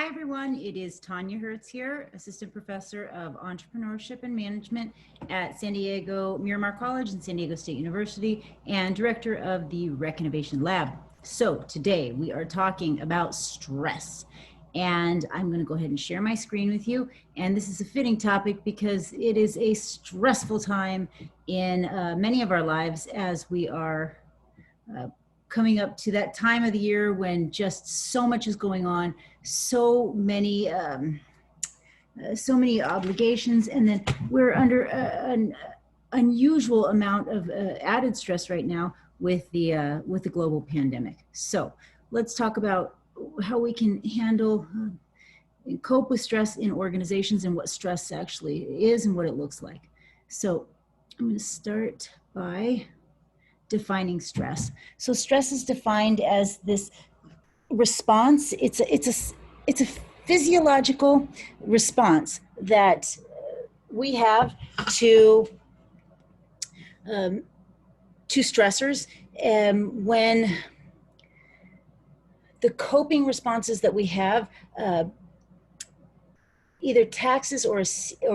Hi, everyone. It is Tanya Hertz here, Assistant Professor of Entrepreneurship and Management at San Diego Miramar College and San Diego State University, and Director of the Rec Innovation Lab. So today we are talking about stress. And I'm going to go ahead and share my screen with you. And this is a fitting topic because it is a stressful time in many of our lives as we are coming up to that time of the year when just so much is going on, so many obligations, and then we're under an unusual amount of added stress right now with the global pandemic. So let's talk about how we can handle and cope with stress in organizations and what stress actually is and what it looks like. So I'm going to start by defining stress. So stress is defined as this response. It's a physiological response that we have to stressors, when the coping responses that we have either taxes or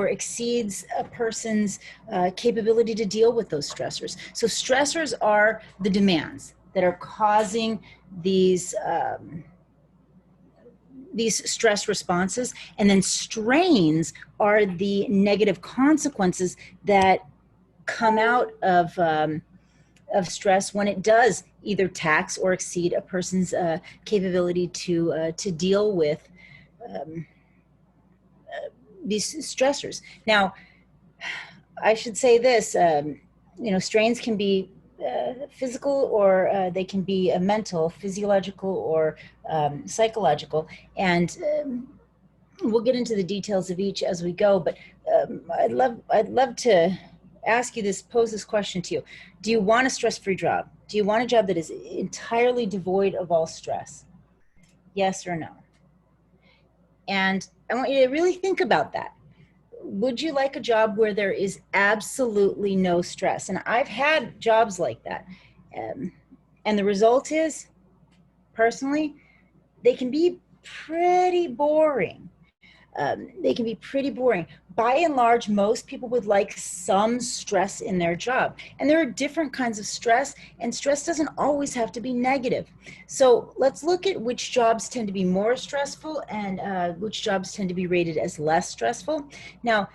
exceeds a person's capability to deal with those stressors. So stressors are the demands that are causing these stress responses, and then strains are the negative consequences that come out of stress when it does either tax or exceed a person's capability to deal with these stressors. Now, I should say this, strains can be physical, or they can be mental, physiological, or psychological. And we'll get into the details of each as we go, but I'd love to ask you this, pose this question to you. Do you want a stress-free job? Do you want a job that is entirely devoid of all stress? Yes or no? And I want you to really think about that. Would you like a job where there is absolutely no stress? And I've had jobs like that. And the result is, personally, they can be pretty boring. By and large, most people would like some stress in their job. And there are different kinds of stress, and stress doesn't always have to be negative. So let's look at which jobs tend to be more stressful and which jobs tend to be rated as less stressful. Now,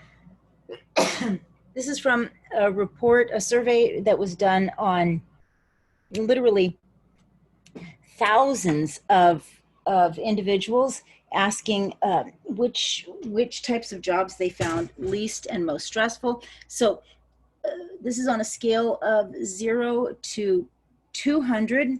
this is from a survey that was done on literally thousands of individuals, asking which types of jobs they found least and most stressful. So this is on a scale of 0 to 200,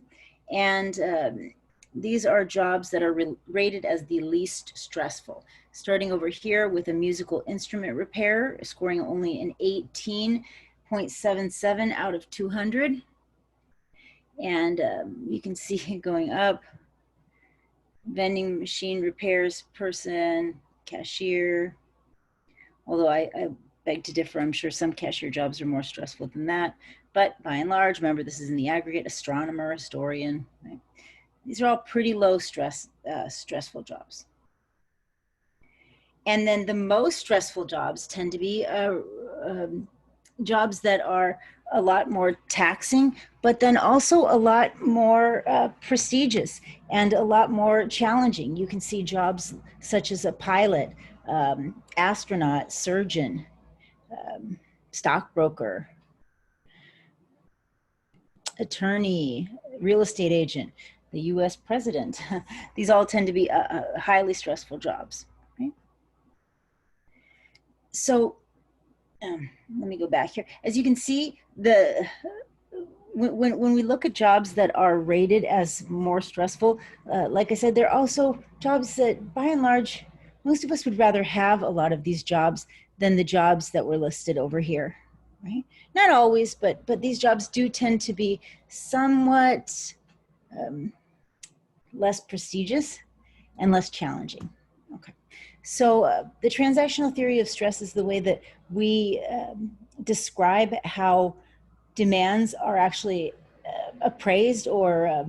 and these are jobs that are rated as the least stressful. Starting over here with a musical instrument repair, scoring only an 18.77 out of 200. And you can see going up, vending machine repairs person, cashier, although I beg to differ. I'm sure some cashier jobs are more stressful than that, but by and large, remember, this is in the aggregate. Astronomer, historian, right? These are all pretty low stressful jobs. And then the most stressful jobs tend to be jobs that are a lot more taxing, but then also a lot more prestigious and a lot more challenging. You can see jobs such as a pilot, astronaut, surgeon, stockbroker, attorney, real estate agent, the US president. These all tend to be highly stressful jobs. Right? So let me go back here. As you can see, when we look at jobs that are rated as more stressful, like I said, there are also jobs that, by and large, most of us would rather have a lot of these jobs than the jobs that were listed over here, right? Not always, but these jobs do tend to be somewhat less prestigious and less challenging. Okay. So the transactional theory of stress is the way that we describe how demands are actually appraised, or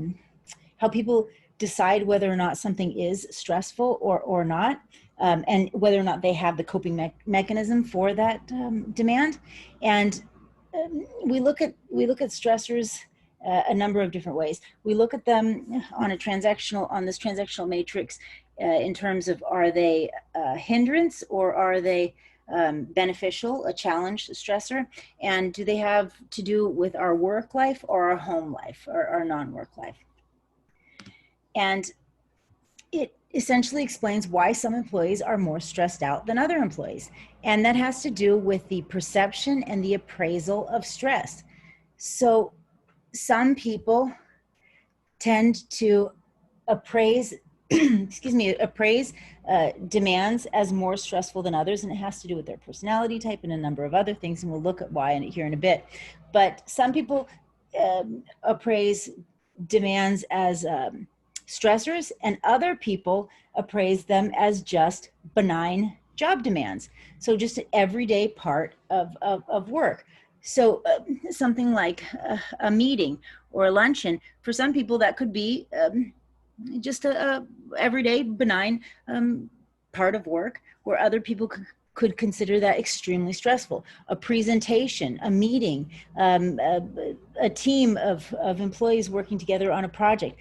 how people decide whether or not something is stressful or not, and whether or not they have the coping mechanism for that demand. And we look at stressors a number of different ways. We look at them on this transactional matrix in terms of, are they a hindrance or are they beneficial, a challenge, a stressor, and do they have to do with our work life or our home life or our non-work life? And it essentially explains why some employees are more stressed out than other employees. And that has to do with the perception and the appraisal of stress. So some people tend to appraise demands as more stressful than others, and it has to do with their personality type and a number of other things, and we'll look at why here in a bit. But some people appraise demands as stressors, and other people appraise them as just benign job demands. So just an everyday part of work. So something like a meeting or a luncheon, for some people that could be just a everyday benign part of work, where other people could consider that extremely stressful. A presentation, a meeting, a team of employees working together on a project.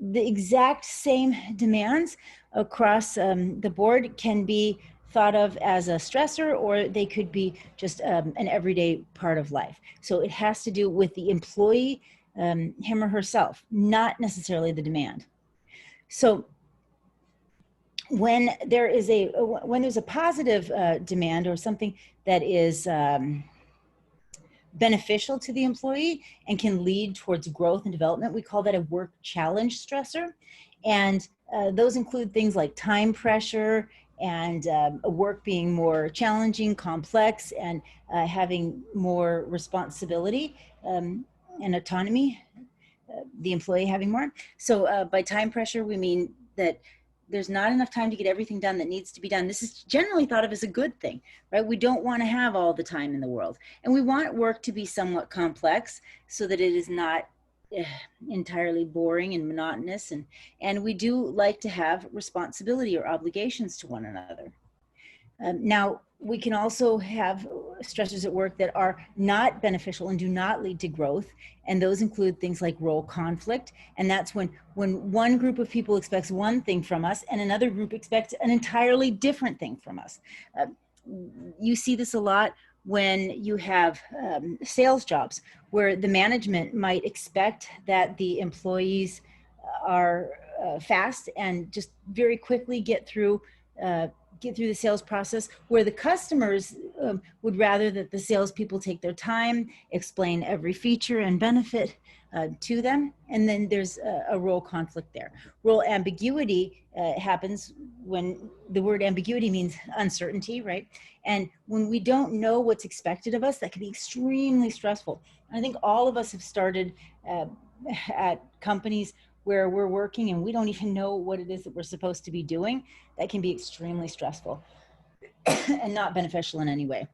The exact same demands across the board can be thought of as a stressor, or they could be just an everyday part of life. So it has to do with the employee, him or herself, not necessarily the demand. So when there's a positive demand, or something that is beneficial to the employee and can lead towards growth and development, we call that a work challenge stressor. And those include things like time pressure and work being more challenging, complex, and having more responsibility and autonomy, the employee having more. So by time pressure, we mean that there's not enough time to get everything done that needs to be done. This is generally thought of as a good thing, right? We don't want to have all the time in the world. And we want work to be somewhat complex so that it is not entirely boring and monotonous. And we do like to have responsibility or obligations to one another. Now, we can also have stressors at work that are not beneficial and do not lead to growth. And those include things like role conflict. And that's when one group of people expects one thing from us and another group expects an entirely different thing from us. You see this a lot when you have sales jobs, where the management might expect that the employees are fast and just very quickly get through the sales process, where the customers would rather that the salespeople take their time, explain every feature and benefit to them. And then there's a role conflict there. Role ambiguity happens when the word ambiguity means uncertainty, right? And when we don't know what's expected of us, that can be extremely stressful. I think all of us have started at companies where we're working and we don't even know what it is that we're supposed to be doing. That can be extremely stressful and not beneficial in any way.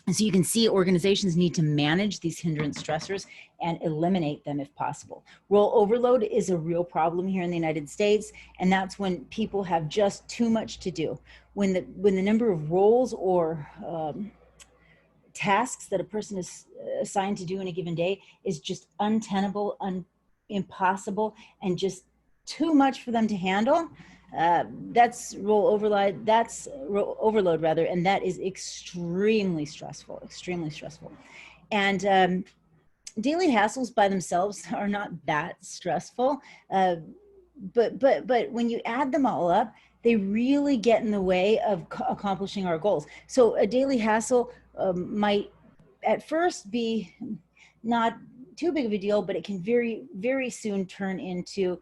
And so you can see organizations need to manage these hindrance stressors and eliminate them if possible. Role overload is a real problem here in the United States, and that's when people have just too much to do. When the number of roles or tasks that a person is assigned to do in a given day is just untenable, impossible, and just too much for them to handle. That's role overload. That's overload rather, and that is extremely stressful. And daily hassles by themselves are not that stressful, but when you add them all up, they really get in the way of accomplishing our goals. So a daily hassle might at first be not too big of a deal, but it can very, very soon turn into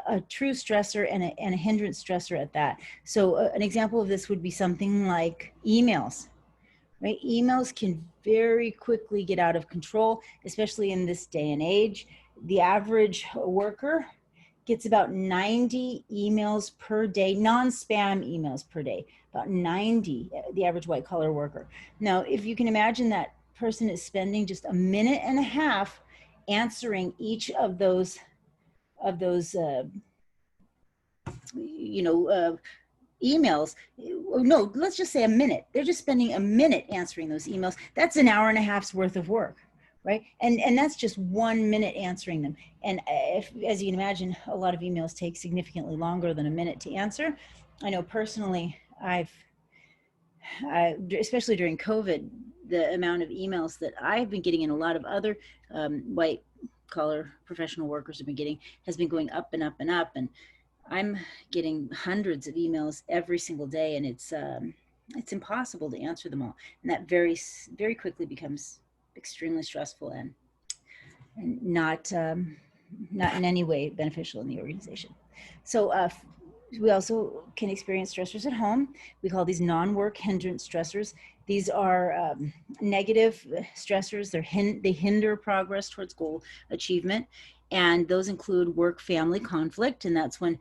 a true stressor and a hindrance stressor at that. So an example of this would be something like emails, right? Emails can very quickly get out of control, especially in this day and age. The average worker gets about 90 emails per day, non-spam emails per day, about 90, the average white collar worker. Now, if you can imagine that person is spending just a minute and a half answering each of those those emails. No, let's just say a minute. They're just spending a minute answering those emails. That's an hour and a half's worth of work, right? And that's just 1 minute answering them. And if, as you can imagine, a lot of emails take significantly longer than a minute to answer. I know personally, especially during COVID, the amount of emails that I've been getting and a lot of other white collar professional workers have been getting has been going up and up and up. And I'm getting hundreds of emails every single day, and it's impossible to answer them all. And that very quickly becomes extremely stressful and not in any way beneficial in the organization. So we also can experience stressors at home. We call these non-work hindrance stressors. These are negative stressors. They hinder progress towards goal achievement. And those include work-family conflict. And that's when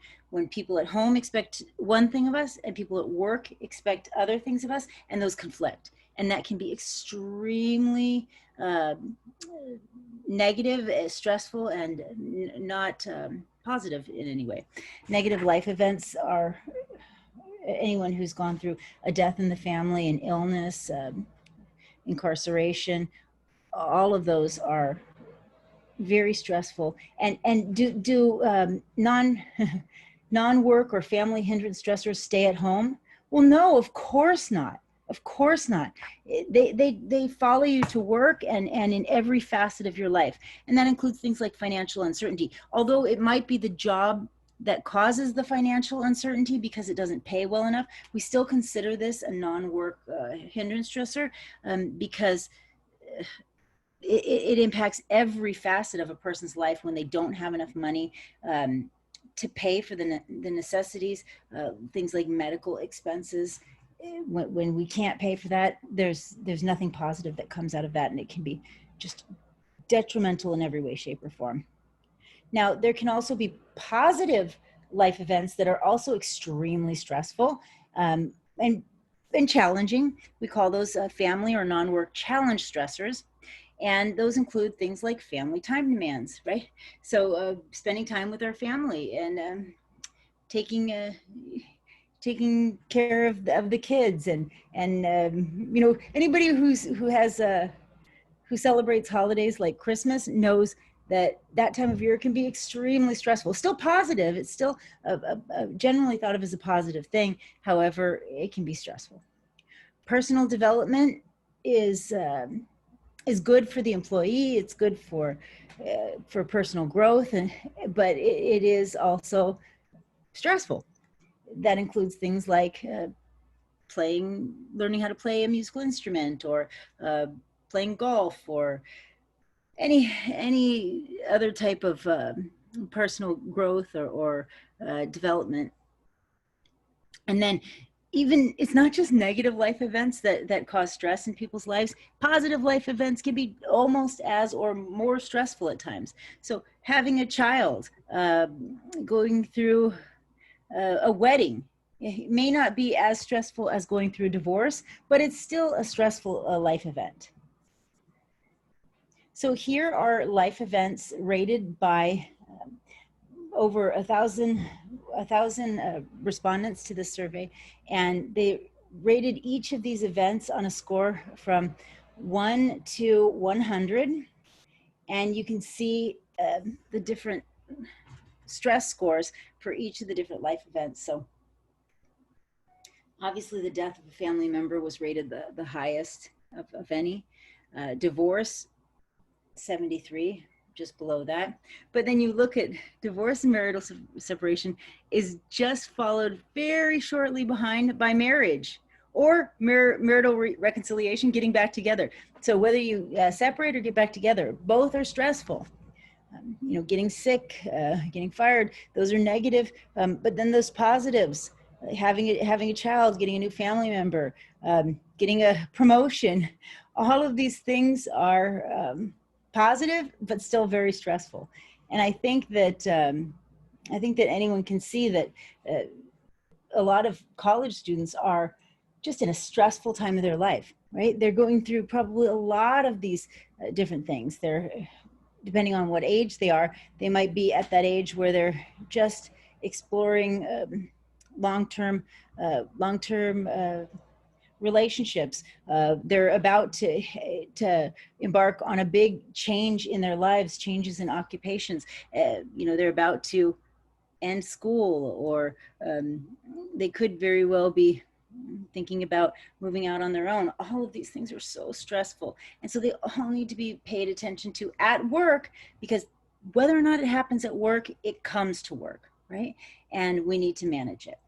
people at home expect one thing of us and people at work expect other things of us, and those conflict. And that can be extremely negative, stressful, and not positive in any way. Negative life events are anyone who's gone through a death in the family, an illness, incarceration. All of those are very stressful. And do non-work or family hindrance stressors stay at home? Well, no, of course not. Of course not. They follow you to work and in every facet of your life. And that includes things like financial uncertainty. Although it might be the job that causes the financial uncertainty because it doesn't pay well enough, we still consider this a non-work hindrance stressor because it impacts every facet of a person's life when they don't have enough money to pay for the necessities, things like medical expenses. When we can't pay for that, there's nothing positive that comes out of that, and it can be just detrimental in every way, shape, or form. Now, there can also be positive life events that are also extremely stressful and challenging. We call those family or non-work challenge stressors. And those include things like family time demands, right? So spending time with our family and taking care of the kids and anybody who celebrates holidays like Christmas knows that time of year can be extremely stressful. Still positive. It's still generally thought of as a positive thing. However, it can be stressful. Personal development is good for the employee. It's good for personal growth, but it is also stressful. That includes things like learning how to play a musical instrument, or playing golf, or any other type of personal growth or development. And then even it's not just negative life events that cause stress in people's lives. Positive life events can be almost as or more stressful at times. So having a child, going through a wedding, it may not be as stressful as going through a divorce, but it's still a stressful life event. So here are life events rated by over 1,000 respondents to this survey, and they rated each of these events on a score from 1 to 100, and you can see the different stress scores for each of the different life events. So obviously the death of a family member was rated the highest of any. Divorce, 73, just below that. But then you look at divorce and marital separation is just followed very shortly behind by marriage or marital reconciliation, getting back together. So whether you separate or get back together, both are stressful. Getting sick, getting fired, those are negative. But then those positives, having a child, getting a new family member, getting a promotion, all of these things are positive, but still very stressful. And I think that anyone can see that a lot of college students are just in a stressful time of their life, right? They're going through probably a lot of these different things. They're depending on what age they are, they might be at that age where they're just exploring long-term relationships. They're about to embark on a big change in their lives, changes in occupations. They're about to end school, or they could very well be thinking about moving out on their own. All of these things are so stressful. And so they all need to be paid attention to at work, because whether or not it happens at work, it comes to work, right? And we need to manage it.